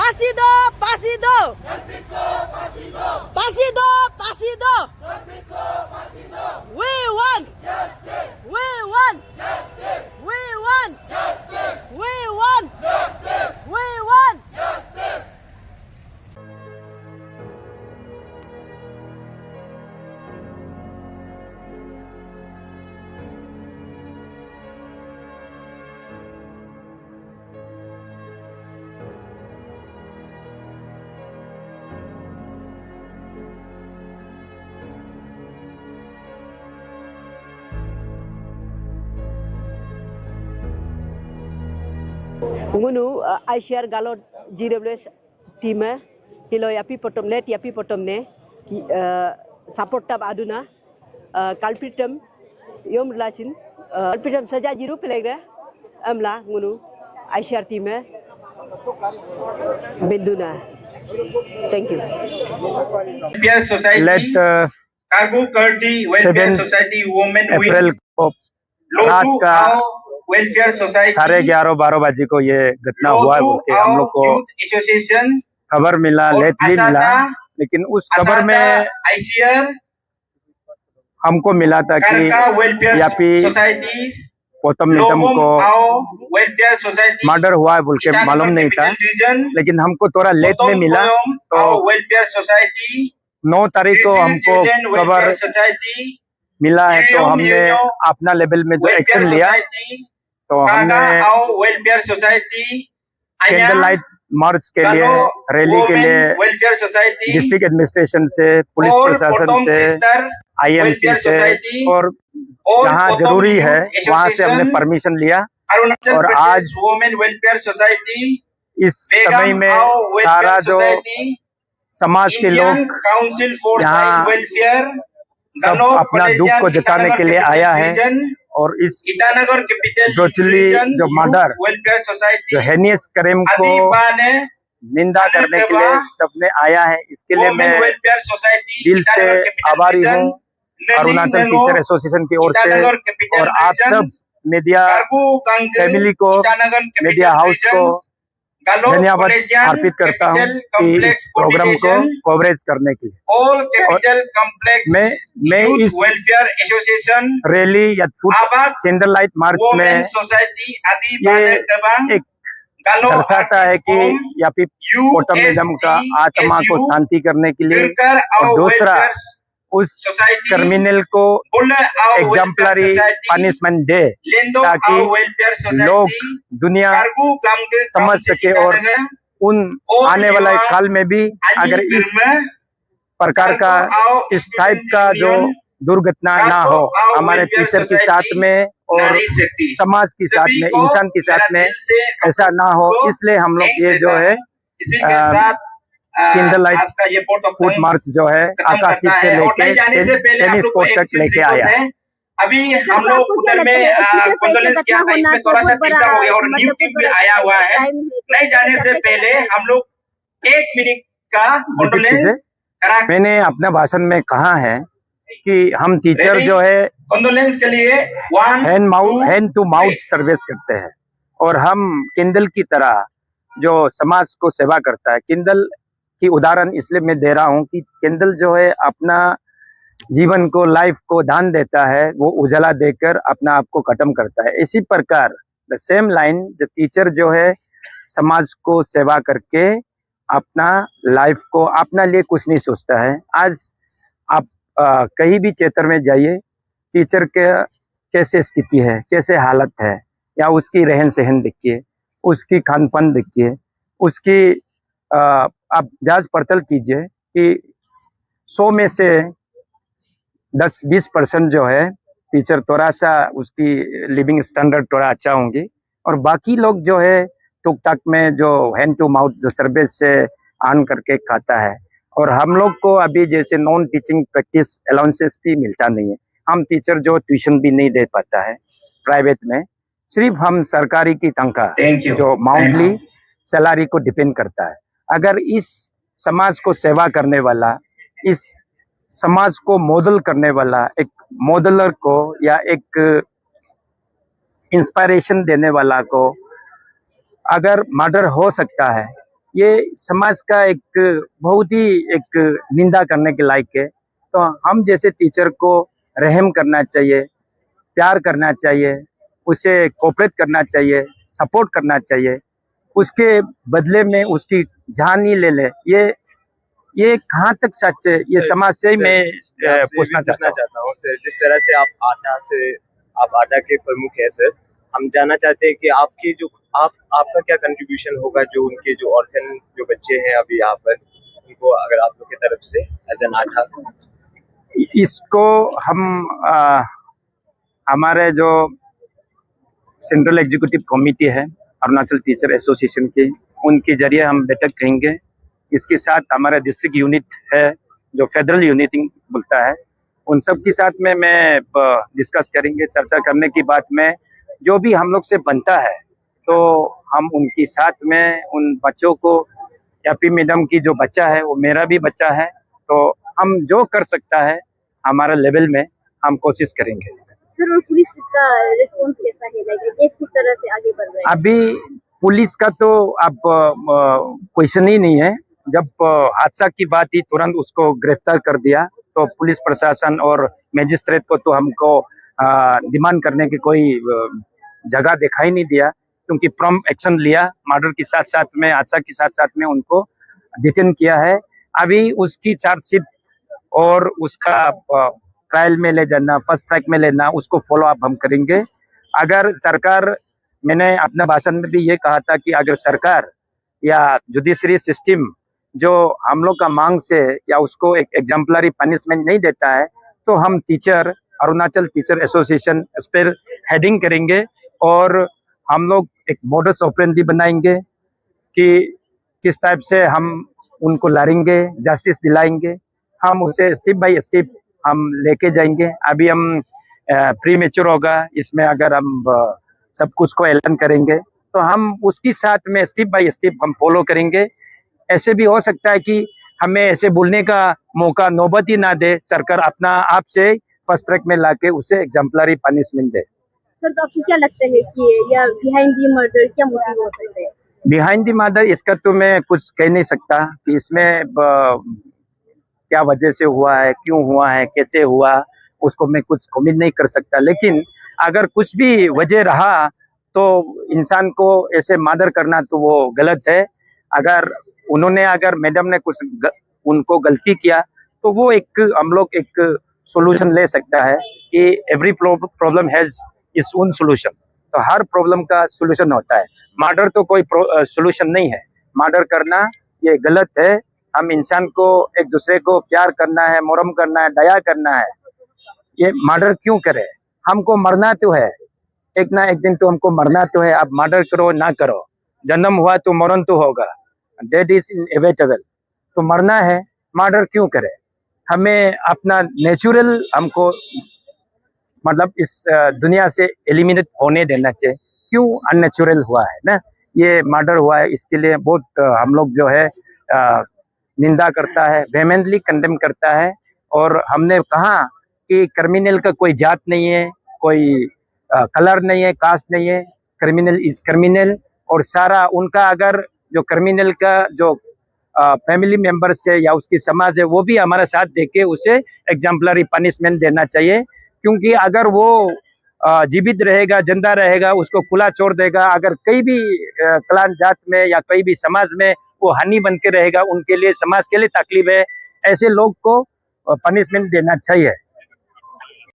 Pasido, pasido. Pasido, pasido. We want. We want. We want. We want. We want. Ngunu I share galot GWS team hilo yapi potom net yapi potom ne support tab aduna kalpitam yom lachin kalpitam saja jiru pelegra amla ngunu I share team binduna. Thank you. Welfare Society, Let Karbu Kurdi Welfare 7 Society Women April Wings, को रात Lotu का Ao Welfare Society, 11:30-12 बजे को ये घटना हुआ Lotu बोल के हम लोग Ao को Youth Association खबर मिला, और लेटली मिला, Asada लेकिन उस खबर Asada में ICR, हमको मिला था कि Karka Welfare यापी Societies, पोतम नितम Lobom को Ao Welfare Society, मर्डर हुआ है बोल के मालूम नहीं था, Capital Region, लेकिन हमको थोड़ा लेट में Potom मिला। Koyom तो Ao Welfare Society, 9 तारीख को Jesse हमको Children खबर Welfare Society, मिला है, तो Yuyom हमने Yuyom अपना लेवल में जो एक्शन Welfare लिया, Society, तो Kaga हमने Ao Welfare Society, candle Anya light march के लिए, Galo रैली के Women लिए Welfare Society, डिस्ट्रिक्ट एडमिनिस्ट्रेशन से, पुलिस All प्रशासन Potom से, Sister आईएमसी Welfare से Society, और All जहाँ Potom जरूरी है Youth वहाँ से हमने Association, परमिशन लिया। Arunachal और Pradesh आज Women Welfare Society, इस समय Begum में Ao सारा Welfare जो Society, समाज के Indian लोग Council for यहाँ Child Welfare, सब Galo अपना दुख को Collegian जताने Itanagar के लिए Capital आया है, Region, और इस Itanagar Capital ब्रोचली Region जो Youth मर्डर, Welfare जो Society, हेनियस क्राइम को Adibane निंदा करने के लिए सबने आया है। इसके लिए Women मैं Welfare Society, दिल से Itanagar Capital आभारी Region, हूँ अरुणाचल Nengo, टीचर एसोसिएशन की ओर से, Itanagar Capital और आप सब Regions, media Kargu Kangu, family को, Itanagar मीडिया Capital हाउस को Regions, Galo धन्यवाद Collegian अर्पित करता हूँ Capital कि Complex इस प्रोग्राम को Coordination, कवरेज करने के लिए। All Capital Complex मैं Youth इस Welfare Association, रैली या foot Abak candle light march में Women Society, Adi ये Bane Tabang, एक Galo दर्शाता है Artist कि Home, या फिर पोटमिज्म का आत्मा को USTSU, शांति करने के लिए, Dirkar और Ao दूसरा Welfare उस Society, क्रिमिनल को Bulle Ao Welfare exemplary Society, punishment दे, Lendo ताकि Ao Welfare लोग Society, दुनिया Kargu Kamge समझ Council सके और Itanagar, उन और आने वाले युवा काल में भी अगर Ani इस Birme, प्रकार का Kargu Ao इस टाइप Student का जो Union, दुर्घटना ना Kargu हो Ao हमारे Welfare टीचर के साथ Society, में और नारी शक्ति, समाज के साथ सभी में, को इंसान के मेरा साथ में दिल से ऐसा ना हो, को इसलिए हम लोग thanks ये जो देता है हूं। इसी के साथ कैंडल लाइट आज का ये पोर्ट ऑफ फुट थैंक्स मार्च जो है खत्म आकाश करता दीप से है। और लेके नहीं जाने से पहले आप टेनिस लोग को कोर्ट एक तक विशेष लेके रिक्वेस्ट आया। है। अभी हम लोग उधर में कंडोलेंस किया था, इसमें थोड़ा सा डिस्टर्ब हो गया और न्यू किड भी आया हुआ है। नहीं जाने से पहले हम लोग 1 मिनट का कंडोलेंस करा। मैंने अपने भाषण में कहा है कि हम टीचर जो है कंडोलेंस के लिए हैंड टू माउथ सर्विस करते हैं, और हम किंडल की तरह जो समाज को सेवा करता है। किंडल की उदाहरण इसलिए मैं दे रहा हूँ कि किंडल जो है अपना जीवन को, लाइफ को दान देता है, वो उजाला देकर अपना आप को खत्म करता है। इसी प्रकार the same line the teacher जो है समाज को सेवा करके अपना लाइफ को, अपना लिए कुछ नहीं सोचता है। आज आप कहीं भी क्षेत्र में जाइए, टीचर के कैसे स्थिति है, कैसे हालत है, या उसकी रहन सहन देखिए, उसकी खान पान देखिए, उसकी आप जांच पड़ताल कीजिए कि 100 में से 10-20% जो है टीचर थोड़ा सा उसकी लिविंग स्टैंडर्ड थोड़ा अच्छा होंगे, और बाकी लोग जो है टुक टाक में जो हैंड टू माउथ जो सर्विस से आन करके खाता है। और हम लोग को अभी जैसे नॉन टीचिंग प्रैक्टिस अलाउंसेस भी मिलता नहीं है। हम टीचर जो ट्यूशन भी नहीं दे पाता है प्राइवेट में, सिर्फ हम सरकारी की तनख्वाह जो माउंटली सैलरी को डिपेंड करता है। अगर इस समाज को सेवा करने वाला, इस समाज को मॉडल करने वाला एक मॉडलर को, या एक इंस्पिरेशन देने वाला को अगर मर्डर हो सकता है, ये समाज का एक बहुत ही एक निंदा करने के लायक है। तो हम जैसे टीचर को रहम करना चाहिए, प्यार करना चाहिए, उसे कोऑपरेट करना चाहिए, सपोर्ट करना चाहिए, उसके बदले में उसकी जान ही ले ले। ये कहाँ तक सच है, ये समाज से मैं पूछना चाहता हूँ। सर, जिस तरह से आप आटा के प्रमुख है सर, हम जानना चाहते हैं कि आपकी जो आपका क्या कंट्रीब्यूशन होगा जो उनके जो ऑर्फन जो बच्चे हैं अभी यहाँ पर, उनको अगर आप लोग की तरफ से एज एन आटा इसको हम हमारे जो सेंट्रल एग्जीक्यूटिव कमेटी है अरुणाचल टीचर एसोसिएशन की, उनके जरिए हम बैठक करेंगे। इसके साथ हमारा डिस्ट्रिक्ट यूनिट है जो फेडरल यूनिटिंग बोलता है, उन सब के साथ में मैं डिस्कस करेंगे। चर्चा करने की बात में जो भी हम लोग से बनता है तो हम उनके साथ में उन बच्चों को, एपी मैडम की जो बच्चा है वो मेरा भी बच्चा है, तो हम जो कर सकता है हमारा लेवल में हम कोशिश करेंगे। सर, और पुलिस का रिस्पॉन्स कैसा है, लाइक किस तरह से आगे बढ़ रहा है? अभी पुलिस का तो अब क्वेश्चन ही नहीं है। जब हादसा की बात ही तुरंत उसको गिरफ्तार कर दिया, तो पुलिस प्रशासन और मैजिस्ट्रेट को तो हमको डिमांड करने की कोई जगह दिखाई नहीं दिया, क्योंकि प्रॉम्प्ट एक्शन लिया। मर्डर के साथ साथ में, हादसा के साथ साथ में उनको डिटेन किया है। अभी उसकी चार्जशीट और उसका ट्रायल में ले जाना, फर्स्ट ट्रैक में लेना, उसको फॉलो अप हम करेंगे। अगर सरकार, मैंने अपने भाषण में भी ये कहा था कि अगर सरकार या जुडिशरी सिस्टम जो हम लोग का मांग से या उसको एक एग्जाम्पलरी पनिशमेंट नहीं देता है, तो हम टीचर, अरुणाचल टीचर एसोसिएशन इस पर हेडिंग करेंगे और हम लोग एक मोडस ऑपरेंडी बनाएंगे कि किस टाइप से हम उनको लाएंगे, जस्टिस दिलाएंगे। हम उसे स्टेप बाय स्टेप हम लेके जाएंगे। अभी हम प्री मेच्योर होगा इसमें, अगर हम सब कुछ को ऐलान करेंगे तो हम उसके साथ में स्टेप बाय स्टेप हम फॉलो करेंगे। ऐसे भी हो सकता है कि हमें ऐसे बोलने का मौका नौबत ही ना दे, सरकार अपना आप से फर्स्ट ट्रैक में लाके उसे एग्जाम्पलरी पनिशमेंट दे। सर, तो आपको क्या लगता है कि या बिहाइंड दी मर्डर क्या मोटिव हो सकता है? बिहाइंड दी मर्डर इसका तो मैं कुछ कह नहीं सकता कि इसमें क्या वजह से हुआ है, क्यों हुआ है, कैसे हुआ, उसको मैं कुछ कमेंट नहीं कर सकता। लेकिन अगर कुछ भी वजह रहा तो इंसान को ऐसे मर्डर करना तो वो गलत है। अगर अगर मैडम ने कुछ उनको गलती किया तो वो एक हम लोग एक सॉल्यूशन ले सकता है कि every problem has its own solution. तो हर प्रॉब्लम का सॉल्यूशन होता है। मर्डर तो कोई सॉल्यूशन नहीं है। मर्डर करना ये गलत है। हम इंसान को, एक दूसरे को प्यार करना है, मोहरम करना है, दया करना है। ये मर्डर क्यों करे? हमको मरना तो है, एक ना एक दिन तो हमको मरना तो है। अब मर्डर करो ना करो, जन्म हुआ तो मरण तो होगा, डेथ इज इनएविटेबल। तो मरना है, मर्डर क्यों करे? हमें अपना नेचुरल, हमको मतलब इस दुनिया से एलिमिनेट होने देना चाहिए। क्यों अननेचुरल हुआ है ना, ये मर्डर हुआ है, इसके लिए बहुत हम लोग जो है निंदा करता है, वेहेमेंटली कंडेम करता है। और हमने कहा कि क्रिमिनल का कोई जात नहीं है, कोई कलर नहीं है, कास्ट नहीं है। Criminal is criminal. और सारा उनका, अगर जो क्रिमिनल का जो फैमिली मेंबर्स है या उसकी समाज है, वो भी हमारे साथ देके उसे एग्जाम्पलरी पनिशमेंट देना चाहिए। क्योंकि अगर वो जीवित रहेगा, जिंदा रहेगा, उसको खुला छोड़ देगा, अगर कई भी क्लान जात में या कई भी समाज में वो हानि बन के रहेगा, उनके लिए, समाज के लिए तकलीफ है। ऐसे लोग को पनिशमेंट देना चाहिए।